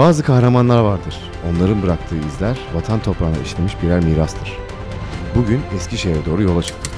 Bazı kahramanlar vardır. Onların bıraktığı izler vatan toprağına işlemiş birer mirastır. Bugün Eskişehir'e doğru yola çıktık.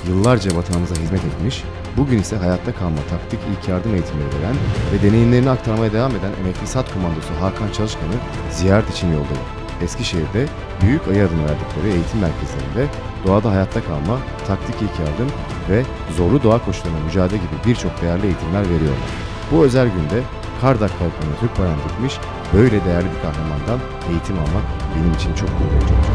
Yıllarca vatanımıza hizmet etmiş, bugün ise hayatta kalma taktik ilk yardım eğitimleri veren ve deneyimlerini aktarmaya devam eden emekli SAT komandosu Hakan Çalışkan'ı ziyaret için yoldayım. Eskişehir'de Büyük Ayı adını verdikleri eğitim merkezlerinde doğada hayatta kalma, taktik ilk yardım ve zorlu doğa koşullarına mücadele gibi birçok değerli eğitimler veriyorlar. Bu özel günde Kardak Kalkanı Türk bayrağını dikmiş böyle değerli bir kahramandan eğitim almak benim için çok gurur verici olacak.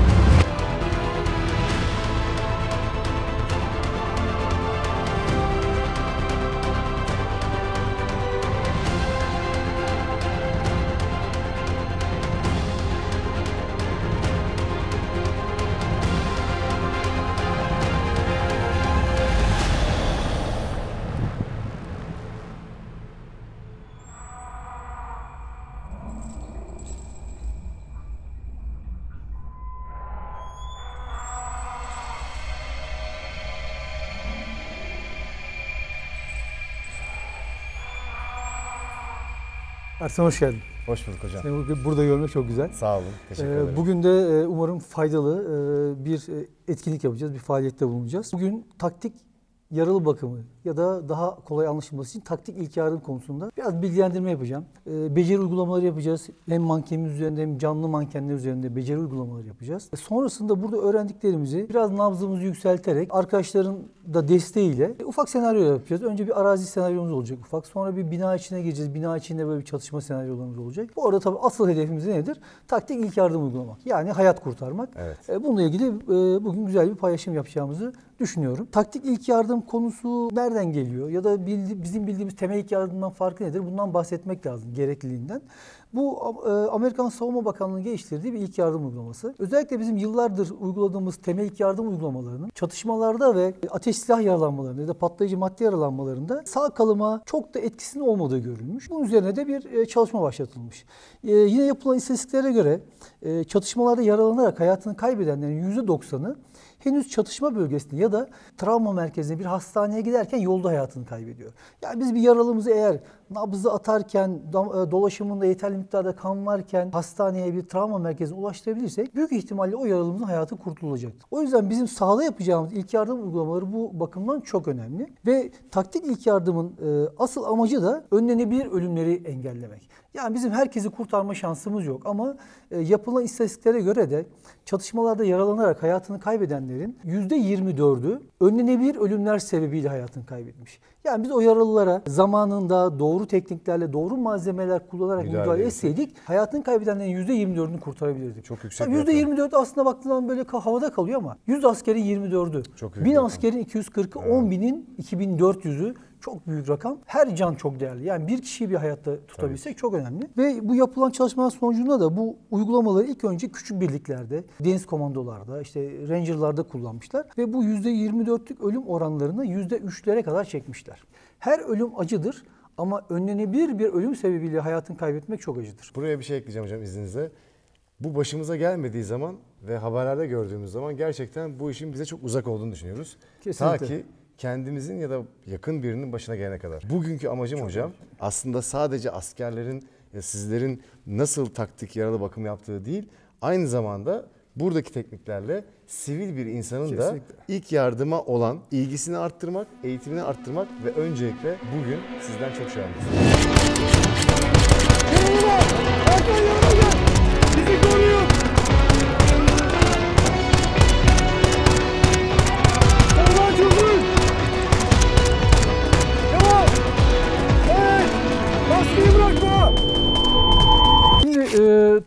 Ersan hoş geldin. Hoş bulduk hocam. Seni burada görmek çok güzel. Sağ olun, teşekkür ederim. Bugün de umarım faydalı bir etkinlik yapacağız, bir faaliyette bulunacağız. Bugün taktik yaralı bakımı ya da daha kolay anlaşılması için taktik ilk yardım konusunda biraz bilgilendirme yapacağım. Beceri uygulamaları yapacağız. Hem mankenimiz üzerinde hem canlı mankenler üzerinde beceri uygulamaları yapacağız. Sonrasında burada öğrendiklerimizi biraz nabzımızı yükselterek arkadaşların da desteğiyle ufak senaryo yapacağız. Önce bir arazi senaryomuz olacak ufak. Sonra bir bina içine gireceğiz. Bina içinde böyle bir çatışma senaryolarımız olacak. Bu arada tabii asıl hedefimiz nedir? Taktik ilk yardım uygulamak. Yani hayat kurtarmak. Evet. Bununla ilgili bugün güzel bir paylaşım yapacağımızı düşünüyorum. Taktik ilk yardım konusu nereden geliyor? Ya da bizim bildiğimiz temel ilk yardımdan farkı nedir? Bundan bahsetmek lazım, gerekliliğinden. Bu Amerikan Savunma Bakanlığı'nın geliştirdiği bir ilk yardım uygulaması. Özellikle bizim yıllardır uyguladığımız temel ilk yardım uygulamalarının çatışmalarda ve ateş silah yaralanmalarında ya da patlayıcı madde yaralanmalarında sağ kalıma çok da etkisinin olmadığı görülmüş. Bunun üzerine de bir çalışma başlatılmış. Yine yapılan istatistiklere göre çatışmalarda yaralanarak hayatını kaybedenlerin %90'ı henüz çatışma bölgesinde ya da travma merkezine bir hastaneye giderken yolda hayatını kaybediyor. Yani biz bir yaralımızı eğer nabzı atarken, dolaşımında yeterli miktarda kan varken hastaneye bir travma merkezine ulaştırabilirsek büyük ihtimalle o yaralımızın hayatı kurtulacaktır. O yüzden bizim sahada yapacağımız ilk yardım uygulamaları bu bakımdan çok önemli. Ve taktik ilk yardımın asıl amacı da önlenebilir ölümleri engellemek. Yani bizim herkesi kurtarma şansımız yok ama yapılan istatistiklere göre de çatışmalarda yaralanarak hayatını kaybedenlerin %24'ü önlenebilir ölümler sebebiyle hayatını kaybetmiş. Yani biz o yaralılara zamanında doğru tekniklerle, doğru malzemeler kullanarak müdahale etseydik hayatını kaybedenlerin %24'ünü kurtarabilirdik. Çok yüksek. %24 aslında baktığında böyle havada kalıyor ama 100 askerin 24'ü, 1000 askerin 240'ı, 10.000'in 2400'ü çok büyük rakam. Her can çok değerli. Yani bir kişiyi bir hayatta tutabilsek çok önemli. Ve bu yapılan çalışmalar sonucunda da bu uygulamaları ilk önce küçük birliklerde, deniz komandolarda, işte rangerlarda kullanmışlar. Ve bu %24'lük ölüm oranlarını %3'lere kadar çekmişler. Her ölüm acıdır ama önlenebilir bir ölüm sebebiyle hayatını kaybetmek çok acıdır. Buraya bir şey ekleyeceğim hocam izninizle. Bu başımıza gelmediği zaman ve haberlerde gördüğümüz zaman gerçekten bu işin bize çok uzak olduğunu düşünüyoruz. Kesinlikle. Ta ki kendimizin ya da yakın birinin başına gelene kadar. Bugünkü amacım hocam aslında sadece askerlerin ya sizlerin nasıl taktik yaralı bakım yaptığı değil, aynı zamanda buradaki tekniklerle sivil bir insanın da ilk yardıma olan ilgisini arttırmak, eğitimini arttırmak ve öncelikle bugün sizden çok şey almak Bizi koruyun! Allah'a çözün! Devam! Evet! Maskeyi bırakma! Şimdi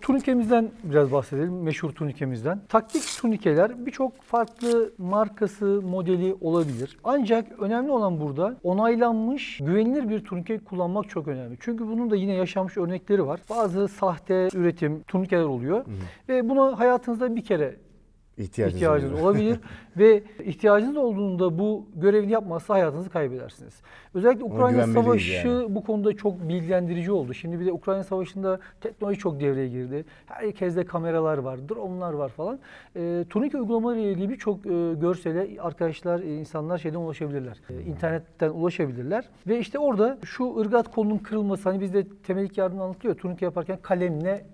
turnikemizden biraz bahsedelim, meşhur turnikemizden. Taktik turnikeler birçok farklı markası, modeli olabilir. Ancak önemli olan burada onaylanmış, güvenilir bir turnike kullanmak çok önemli. Çünkü bunun da yine yaşanmış örnekleri var. Bazı sahte üretim turnikeler oluyor. Ve bunu hayatınızda bir kere ihtiyacınız olabilir ve ihtiyacınız olduğunda bu görevini yapmazsa hayatınızı kaybedersiniz. Özellikle Ukrayna Savaşı bu konuda çok bilgilendirici oldu. Şimdi bir de Ukrayna Savaşı'nda teknoloji çok devreye girdi. Herkeste kameralar var, dronlar var falan. Turnike uygulamaları ile ilgili birçok görsele arkadaşlar, insanlar şeyden ulaşabilirler. İnternetten ulaşabilirler. Ve işte orada şu ırgat kolunun kırılması, hani bizde temel ilk yardım anlatılıyor. Turnike yaparken kalemle,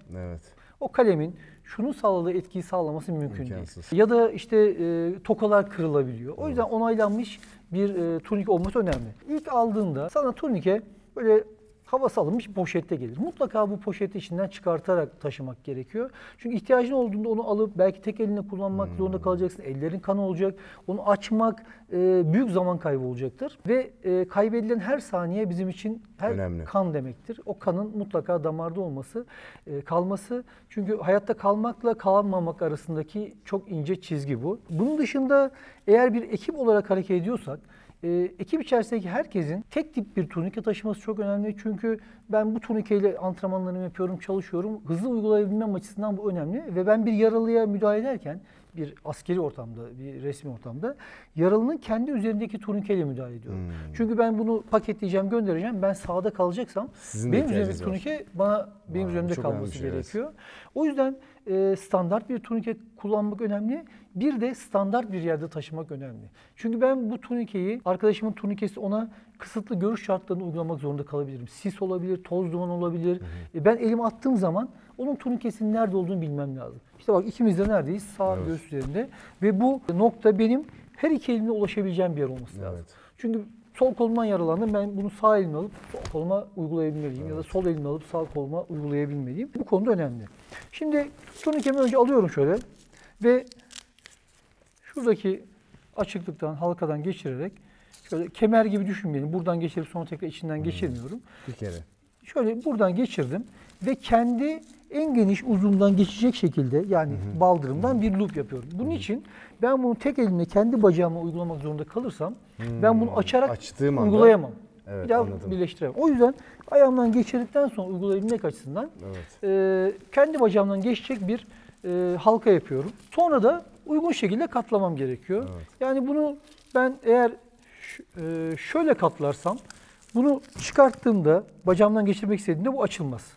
o kalemin şunun sağladığı etkiyi sağlaması mümkün değil. Ya da işte tokalar kırılabiliyor. O yüzden onaylanmış bir turnike olması önemli. İlk aldığında sana turnike böyle havası alınmış bir poşette gelir. Mutlaka bu poşeti içinden çıkartarak taşımak gerekiyor. Çünkü ihtiyacın olduğunda onu alıp belki tek eline kullanmak zorunda kalacaksın. Ellerin kan olacak. Onu açmak büyük zaman kaybı olacaktır. Ve kaybedilen her saniye bizim için önemli. Kan demektir. O kanın mutlaka damarda olması, kalması. Çünkü hayatta kalmakla kalmamak arasındaki çok ince çizgi bu. Bunun dışında eğer bir ekip olarak hareket ediyorsak, ekip içerisindeki herkesin tek tip bir turnike taşıması çok önemli. Çünkü ben bu turnikeyle antrenmanlarımı yapıyorum, çalışıyorum. Hızlı uygulayabilmem açısından bu önemli. Ve ben bir yaralıya müdahale ederken, bir askeri ortamda, bir resmi ortamda yaralının kendi üzerindeki turnikeyle müdahale ediyorum. Çünkü ben bunu paketleyeceğim, göndereceğim. Ben sağda kalacaksam benim üzerimdeki turnike benim üzerimde kalması gerekiyor. Evet. O yüzden standart bir turnike kullanmak önemli. Bir de standart bir yerde taşımak önemli. Çünkü ben bu turnikeyi, arkadaşımın turnikesi, ona kısıtlı görüş şartlarını uygulamak zorunda kalabilirim. Sis olabilir, toz duman olabilir. Ben elimi attığım zaman onun turnikesinin nerede olduğunu bilmem lazım. İşte bak, ikimiz de neredeyiz? Sağ göğüs üzerinde. Ve bu nokta benim her iki elimle ulaşabileceğim bir yer olması lazım. Çünkü sol kolumdan yaralandım. Ben bunu sağ elimle alıp sol koluma uygulayabilmeliyim. Ya da sol elimle alıp sağ koluma uygulayabilmeliyim. Bu konuda önemli. Şimdi turnikemi önce alıyorum şöyle ve şuradaki açıklıktan, halkadan geçirerek, şöyle kemer gibi düşünmeyelim. Buradan geçirip sonra tekrar içinden geçirmiyorum. Bir kere. Şöyle buradan geçirdim ve kendi en geniş uzundan geçecek şekilde, yani baldırımdan bir loop yapıyorum. Bunun için ben bunu tek elimle kendi bacağıma uygulamak zorunda kalırsam ben bunu açarak uygulayamam. Bir daha birleştiremem. O yüzden ayağımdan geçirdikten sonra uygulayabilmek açısından kendi bacağımdan geçecek bir halka yapıyorum. Sonra da uygun şekilde katlamam gerekiyor. Yani bunu ben eğer şöyle katlarsam, bunu çıkarttığımda, bacağımdan geçirmek istediğimde bu açılmaz.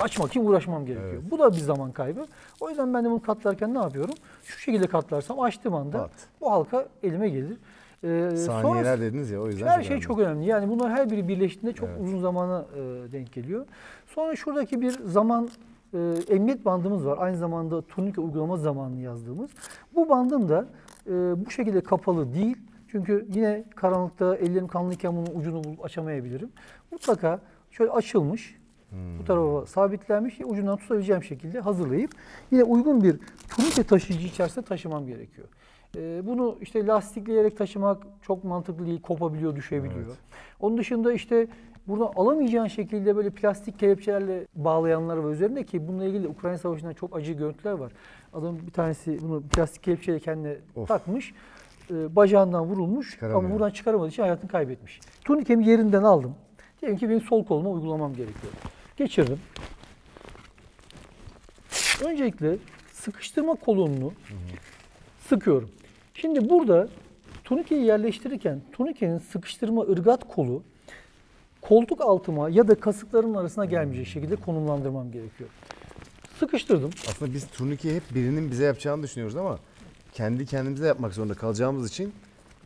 Açmak için uğraşmam gerekiyor. Bu da bir zaman kaybı. O yüzden ben de bunu katlarken ne yapıyorum? Şu şekilde katlarsam, açtığım anda bu halka elime gelir. Saniyeler dediniz ya, o yüzden her şey çok önemli. Yani bunlar her biri birleştiğinde çok uzun zamana denk geliyor. Sonra şuradaki bir zaman emniyet bandımız var. Aynı zamanda turnike uygulama zamanını yazdığımız. Bu bandın da bu şekilde kapalı değil. Çünkü yine karanlıkta ellerim kanlıyken bunun ucunu bulup açamayabilirim. Mutlaka şöyle açılmış, bu tarafa sabitlenmiş, ucundan tutabileceğim şekilde hazırlayıp yine uygun bir turnike taşıyıcı içerisinde taşımam gerekiyor. Bunu işte lastikleyerek taşımak çok mantıklı değil, kopabiliyor, düşebiliyor. Onun dışında işte buradan alamayacağın şekilde böyle plastik kelepçelerle bağlayanlar var üzerinde, ki bununla ilgili Ukrayna Savaşı'ndan çok acı görüntüler var. Adam bir tanesi bunu plastik kelepçeyle kendine takmış, bacağından vurulmuş ama buradan çıkaramadığı için hayatını kaybetmiş. Turnikemi yerinden aldım. Diyelim ki benim sol koluma uygulamam gerekiyor. Geçirdim. Öncelikle sıkıştırma kolonunu sıkıyorum. Şimdi burada turnikeyi yerleştirirken turnikenin sıkıştırma ırgat kolu koltuk altıma ya da kasıklarımın arasına gelmeyecek şekilde konumlandırmam gerekiyor. Sıkıştırdım. Aslında biz turnikeyi hep birinin bize yapacağını düşünüyoruz ama kendi kendimize yapmak zorunda kalacağımız için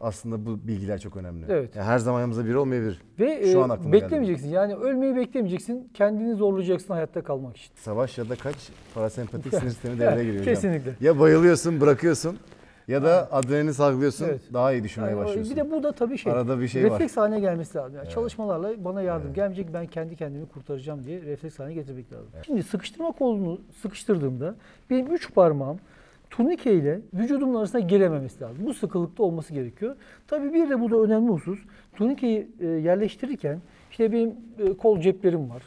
aslında bu bilgiler çok önemli. Evet. Yani her zaman yanımızda biri olmayabilir. Ve şu an beklemeyeceksin. Yani ölmeyi beklemeyeceksin. Kendini zorlayacaksın hayatta kalmak için. Savaş ya da kaç parasempatik sinir sistemi devreye giriyor hocam. Kesinlikle. Ya bayılıyorsun, bırakıyorsun ya da adrenalini salgılıyorsun, daha iyi düşünmeye başlıyorsun. Bir de bu da tabii arada bir şey refleks haline gelmesi lazım. Yani çalışmalarla bana yardım gelmeyecek, ben kendi kendimi kurtaracağım diye refleks haline getirmek lazım. Şimdi sıkıştırma kolunu sıkıştırdığımda benim 3 parmağım turnike ile vücudumun arasına girememesi lazım. Bu sıkılıkta olması gerekiyor. Tabii bir de bu da önemli husus. Turnikeyi yerleştirirken işte benim kol ceplerim var.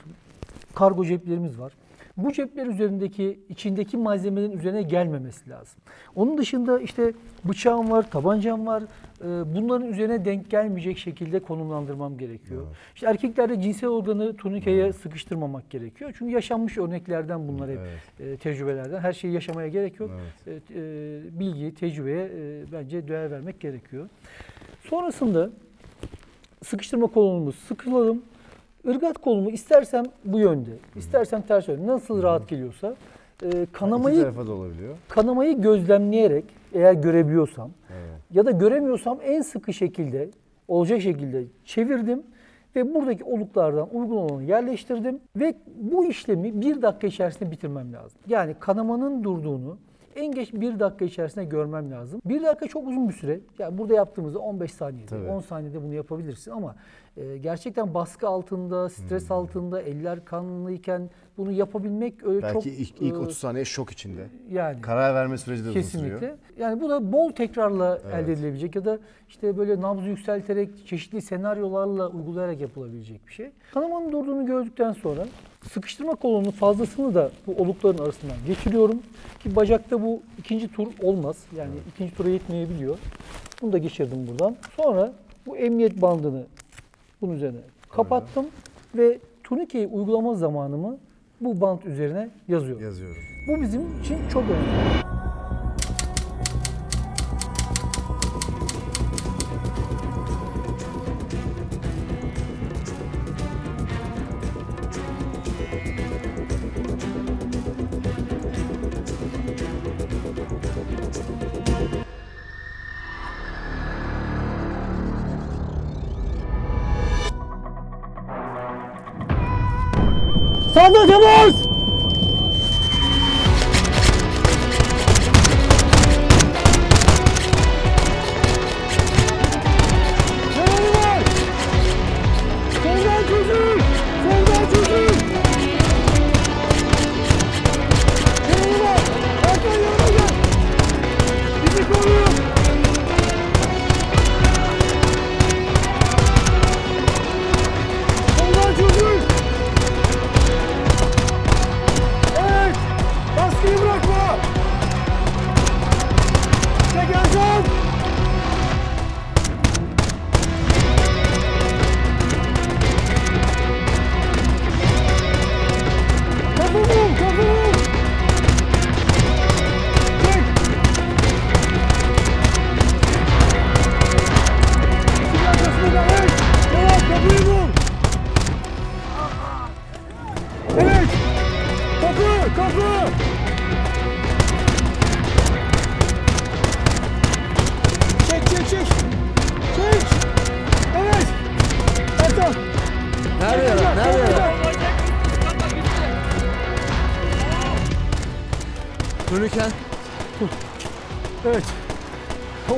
Kargo ceplerimiz var. Bu cepler üzerindeki, içindeki malzemelerin üzerine gelmemesi lazım. Onun dışında işte bıçağım var, tabancam var. Bunların üzerine denk gelmeyecek şekilde konumlandırmam gerekiyor. Evet. İşte erkeklerde cinsel organı turnikeye sıkıştırmamak gerekiyor. Çünkü yaşanmış örneklerden bunlar hep tecrübelerden. Her şeyi yaşamaya gerek yok. Evet. Bilgiyi, tecrübeye bence değer vermek gerekiyor. Sonrasında sıkıştırma kolumuzu sıkılalım. Irgat kolumu istersem bu yönde, istersem ters yönde. Nasıl rahat geliyorsa İki tarafa da olabiliyor. Kanamayı gözlemleyerek eğer görebiliyorsam ya da göremiyorsam en sıkı şekilde, olacak şekilde çevirdim ve buradaki oluklardan uygun olanı yerleştirdim ve bu işlemi 1 dakika içerisinde bitirmem lazım. Yani kanamanın durduğunu en geç 1 dakika içerisinde görmem lazım. 1 dakika çok uzun bir süre. Yani burada yaptığımızda 15 saniyede, tabii 10 saniyede bunu yapabilirsin ama gerçekten baskı altında, stres altında, eller kanlıyken bunu yapabilmek öyle belki çok... Belki ilk 30 saniye şok içinde. Yani karar verme süreci de uzun sürüyor. Kesinlikle. Yani bu da bol tekrarla elde edilebilecek ya da işte böyle nabzı yükselterek, çeşitli senaryolarla uygulayarak yapılabilecek bir şey. Kanamanın durduğunu gördükten sonra sıkıştırma kolunun fazlasını da bu olukların arasından geçiriyorum. Ki bacakta bu ikinci tur olmaz. Yani ikinci tura yetmeyebiliyor. Bunu da geçirdim buradan. Sonra bu emniyet bandını bunun üzerine kapattım ve turnikeyi uygulama zamanımı bu bant üzerine yazıyorum. Bu bizim için çok önemli. Sağda temas! Nereye var? Soldan çözün! Soldan çözün! Nereye var? Hakan yanına gel! Bizi koruyun! Soldan çözün! Baskıyı bırakma! Çek Ercan! Kapı vur! Kapı vur! Çek! İki arkasını da evet! Evet! Kapıyı vur! Evet! Kapı! Kapı! Çek! Çek! Evet! Ertan! Nerede? Nerede? Turniken. Evet.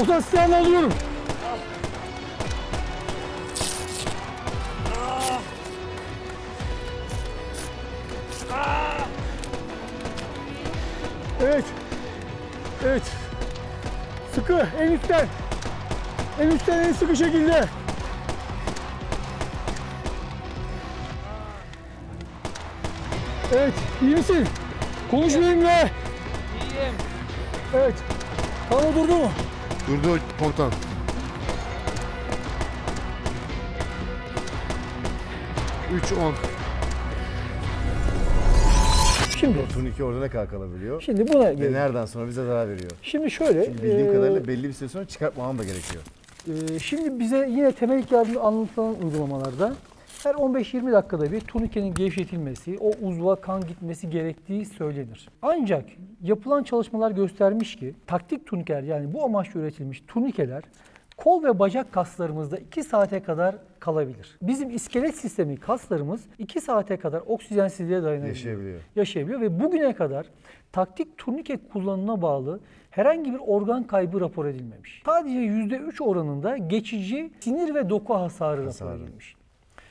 Ozan silahını alıyorum. Evet. Evet. Sıkı en üstten. En üstten en sıkı şekilde. Evet. İyi misin? Konuş benimle. İyiyim. Evet. Tamam durdu mu? Durdu komutan. Şimdi Turnike orada ne kadar kalabiliyor? Şimdi buna Ve gelelim. nereden sonra bize zarar veriyor? Şimdi şöyle. Şimdi bildiğim kadarıyla belli bir süre sonra çıkartmamam da gerekiyor. Şimdi bize yine temel ilk yardım anlatılan uygulamalarda her 15-20 dakikada bir turnikenin gevşetilmesi, o uzva kan gitmesi gerektiği söylenir. Ancak yapılan çalışmalar göstermiş ki taktik turnikeler, yani bu amaçla üretilmiş turnikeler kol ve bacak kaslarımızda 2 saate kadar kalabilir. Bizim iskelet sistemi kaslarımız 2 saate kadar oksijensizliğe dayanabiliyor. Yaşayabiliyor ve bugüne kadar taktik turnike kullanımına bağlı herhangi bir organ kaybı rapor edilmemiş. Sadece %3 oranında geçici sinir ve doku hasarı rapor edilmiş.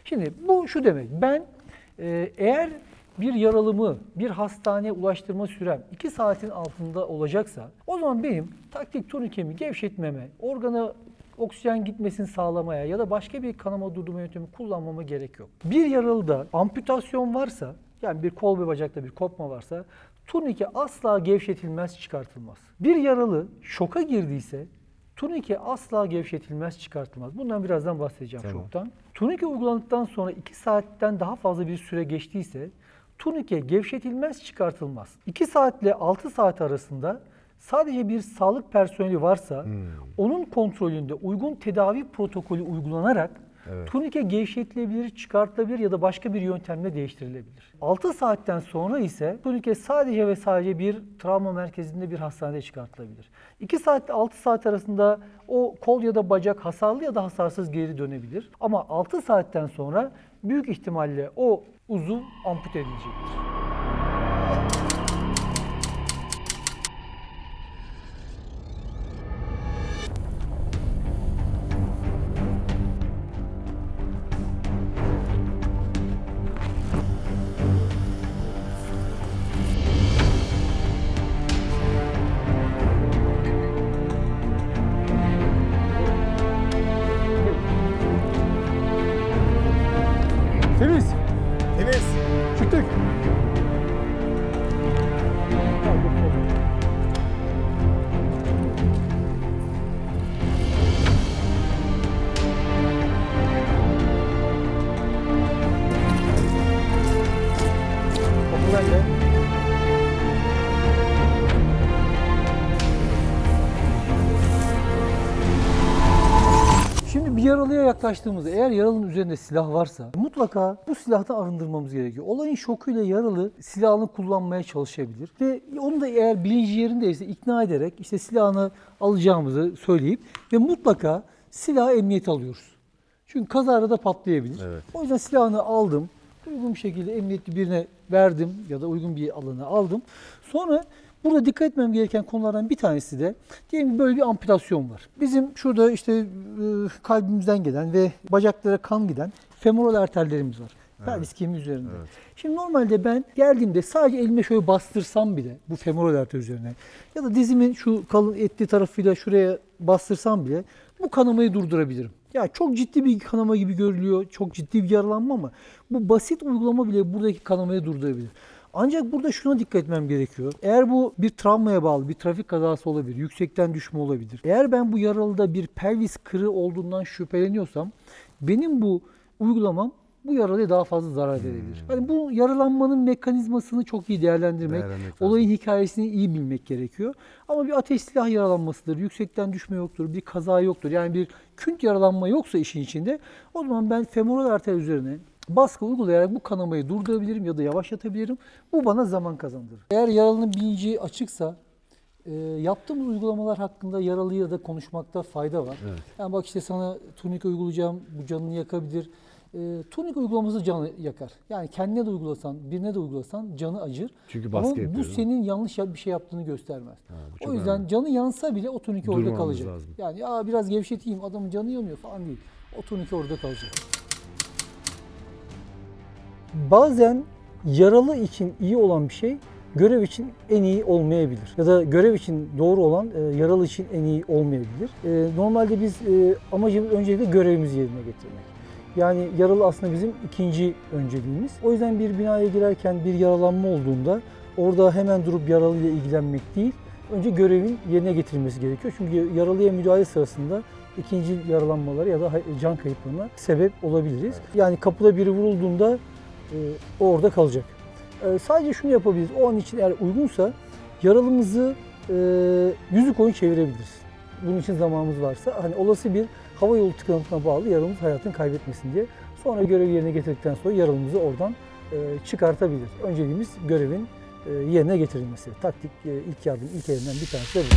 Şimdi bu şu demek, ben eğer bir yaralımı bir hastaneye ulaştırma sürem 2 saatin altında olacaksa o zaman benim taktik turnikemi gevşetmeme, organa oksijen gitmesini sağlamaya ya da başka bir kanama durdurma yöntemi kullanmama gerek yok. Bir yaralıda amputasyon varsa yani bir kol ve bacakta bir kopma varsa turnike asla gevşetilmez, çıkartılmaz. Bir yaralı şoka girdiyse turnike asla gevşetilmez, çıkartılmaz. Bundan birazdan bahsedeceğim şoktan. Turnike uygulandıktan sonra 2 saatten daha fazla bir süre geçtiyse turnike gevşetilmez, çıkartılmaz. 2 saat ile 6 saat arasında sadece bir sağlık personeli varsa onun kontrolünde uygun tedavi protokolü uygulanarak turnike gevşetilebilir, çıkartılabilir ya da başka bir yöntemle değiştirilebilir. 6 saatten sonra ise turnike sadece ve sadece bir travma merkezinde bir hastanede çıkartılabilir. 2 saat ile 6 saat arasında o kol ya da bacak hasarlı ya da hasarsız geri dönebilir. Ama 6 saatten sonra büyük ihtimalle o uzuv ampute edilecektir. Temiz. Temiz. Çıktık. Kapı bende. Şimdi bir yaralıya yaklaştığımızda eğer yaralının üzerinde silah varsa mutlaka bu silahtan arındırmamız gerekiyor. Olayın şokuyla yaralı silahını kullanmaya çalışabilir ve onu da eğer bilinci yerindeyse ikna ederek işte silahını alacağımızı söyleyip ve mutlaka silahı emniyete alıyoruz. Çünkü kazara da patlayabilir. Evet. O yüzden silahını aldım, uygun bir şekilde emniyetli birine verdim ya da uygun bir alana aldım. Sonra burada dikkat etmem gereken konulardan bir tanesi de diyelim ki böyle bir amputasyon var. Bizim şurada işte kalbimizden gelen ve bacaklara kan giden femoral arterlerimiz var. Pelvis kemiği üzerinde. Evet. Şimdi normalde ben geldiğimde sadece elime şöyle bastırsam bile bu femoral arter üzerine ya da dizimin şu kalın etli tarafıyla şuraya bastırsam bile bu kanamayı durdurabilirim. Ya çok ciddi bir kanama gibi görülüyor, çok ciddi bir yaralanma ama bu basit uygulama bile buradaki kanamayı durdurabilir. Ancak burada şuna dikkat etmem gerekiyor. Eğer bu bir travmaya bağlı bir trafik kazası olabilir, yüksekten düşme olabilir. Eğer ben bu yaralıda bir pelvis kırığı olduğundan şüpheleniyorsam benim bu uygulamam bu yaralıya daha fazla zarar verebilir. Hani bu yaralanmanın mekanizmasını çok iyi değerlendirmek, olayın hikayesini iyi bilmek gerekiyor. Ama bir ateş silah yaralanmasıdır, yüksekten düşme yoktur, bir kaza yoktur. Yani bir künt yaralanma yoksa işin içinde o zaman ben femoral arter üzerine baskı uygulayarak bu kanamayı durdurabilirim ya da yavaşlatabilirim. Bu bana zaman kazandırır. Eğer yaralının bilinci açıksa yaptığımız uygulamalar hakkında yaralıyla da konuşmakta fayda var. Evet. Yani bak işte sana turnike uygulayacağım, bu canını yakabilir. Turnike uygulaması canı yakar. Yani kendine de uygulasan, birine de uygulasan canı acır. Çünkü baskı ama yapıyor, bu senin yanlış bir şey yaptığını göstermez. O yüzden önemli. Canı yansa bile o turnike orada Durmamız kalacak. lazım. Yani ya biraz gevşeteyim, adamın canı yanıyor falan değil. O turnike orada kalacak. Bazen yaralı için iyi olan bir şey görev için en iyi olmayabilir. Ya da görev için doğru olan yaralı için en iyi olmayabilir. Normalde biz amacımız öncelikle görevimizi yerine getirmek. Yani yaralı aslında bizim ikinci önceliğimiz. O yüzden bir binaya girerken bir yaralanma olduğunda orada hemen durup yaralıyla ilgilenmek değil, önce görevin yerine getirilmesi gerekiyor. Çünkü yaralıya müdahale sırasında ikinci yaralanmalara ya da can kayıplarına sebep olabiliriz. Evet. Yani kapıda biri vurulduğunda o orada kalacak. Sadece şunu yapabiliriz. O an için eğer uygunsa yaralımızı yüzü koyun çevirebiliriz. Bunun için zamanımız varsa. Hani olası bir hava yolu tıkanıklığına bağlı yaralımız hayatını kaybetmesin diye. Sonra görevi yerine getirdikten sonra yaralımızı oradan çıkartabilir. Önceliğimiz görevin yerine getirilmesi. Taktik ilk yardım ilkelerinden bir tanesi de bu.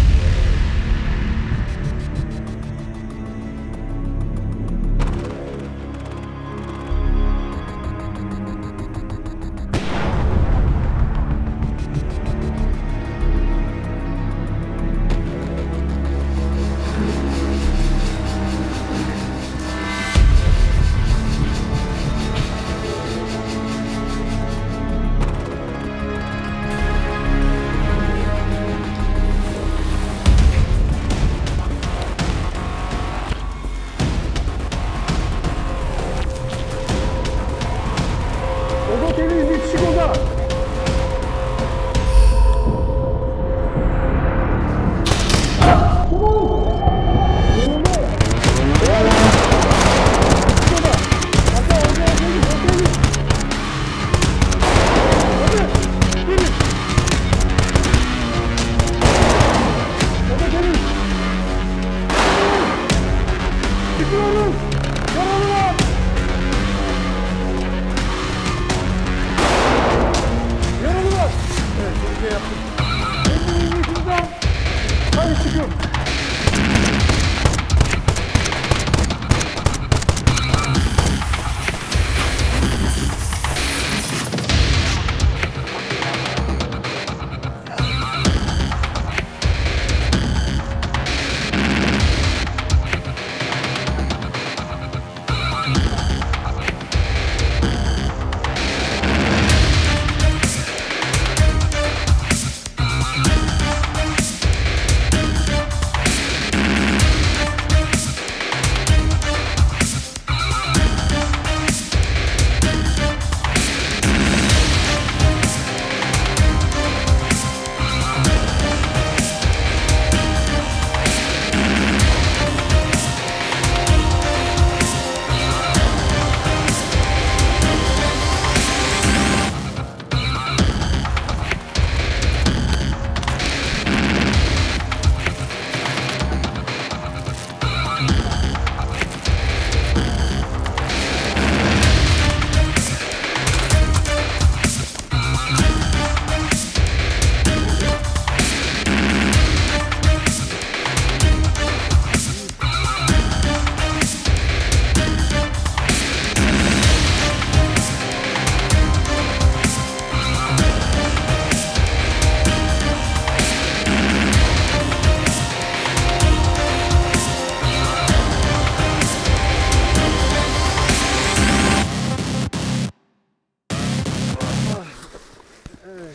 Başlıyorum.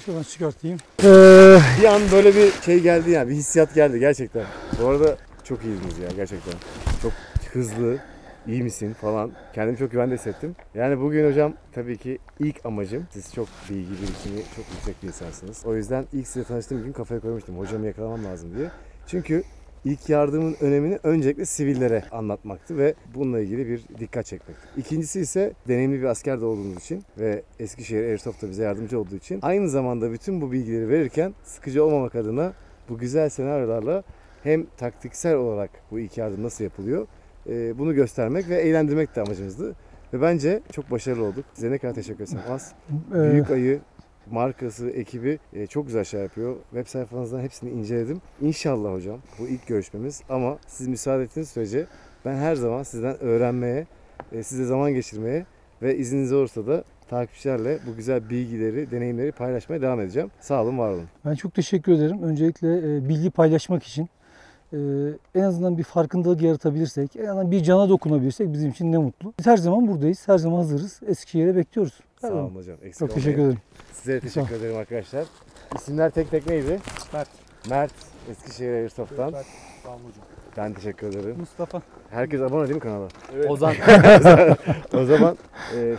Şuradan çıkartayım. Bir an böyle bir şey geldi yani, bir hissiyat geldi gerçekten. Bu arada çok iyiydiniz ya gerçekten. Çok hızlı, iyi misin falan. Kendimi çok güvende hissettim. Yani bugün hocam tabii ki ilk amacım, siz çok bilgi birikimi çok yüksek bir insansınız. O yüzden ilk size tanıştığım gün kafaya koymuştum. Hocamı yakalamam lazım diye. Çünkü İlk yardımın önemini öncelikle sivillere anlatmaktı ve bununla ilgili bir dikkat çekmekti. İkincisi ise deneyimli bir asker de olduğumuz için ve Eskişehir Airsoft'ta bize yardımcı olduğu için aynı zamanda bütün bu bilgileri verirken sıkıcı olmamak adına bu güzel senaryolarla hem taktiksel olarak bu ilk yardım nasıl yapılıyor bunu göstermek ve eğlendirmek de amacımızdı. Ve bence çok başarılı olduk. Size ne kadar teşekkür etsem az. Büyük Ayı markası, ekibi çok güzel şey yapıyor. Web sayfanızdan hepsini inceledim. İnşallah hocam bu ilk görüşmemiz ama siz müsaade ettiğiniz sürece ben her zaman sizden öğrenmeye, size zaman geçirmeye ve izniniz olursa da takipçilerle bu güzel bilgileri, deneyimleri paylaşmaya devam edeceğim. Sağ olun, var olun. Ben çok teşekkür ederim. Öncelikle bilgi paylaşmak için en azından bir farkındalık yaratabilirsek, en azından bir cana dokunabilirsek bizim için ne mutlu. Biz her zaman buradayız, her zaman hazırız. Eskişehir'e bekliyoruz. Sağ olun hocam. Eksik çok olmayın. teşekkür ederim. Size de teşekkür ederim arkadaşlar. İsimler tek tek neydi? Mert. Mert, Eskişehir Airsoft'tan. Sağ olun hocam. Ben teşekkür ederim. Mustafa. Herkes abone değil mi kanala? Evet. Ozan. O zaman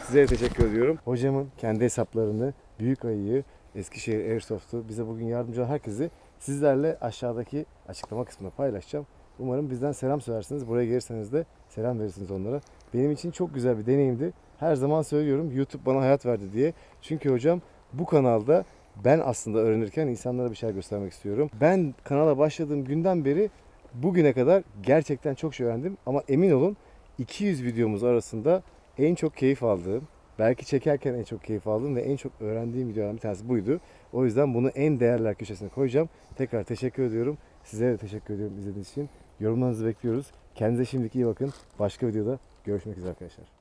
size de teşekkür ediyorum. Hocamın kendi hesaplarını, Büyük Ayı'yı, Eskişehir Airsoft'u, bize bugün yardımcı olan herkesi sizlerle aşağıdaki açıklama kısmında paylaşacağım. Umarım bizden selam söylersiniz. Buraya gelirseniz de selam verirsiniz onlara. Benim için çok güzel bir deneyimdi. Her zaman söylüyorum, YouTube bana hayat verdi diye. Çünkü hocam bu kanalda ben aslında öğrenirken insanlara bir şey göstermek istiyorum. Ben kanala başladığım günden beri bugüne kadar gerçekten çok şey öğrendim. Ama emin olun 200 videomuz arasında en çok keyif aldığım, belki çekerken en çok keyif aldığım ve en çok öğrendiğim videolardan bir tanesi buydu. O yüzden bunu en değerler köşesine koyacağım. Tekrar teşekkür ediyorum. Sizlere de teşekkür ediyorum izlediğiniz için. Yorumlarınızı bekliyoruz. Kendinize şimdilik iyi bakın. Başka videoda görüşmek üzere arkadaşlar.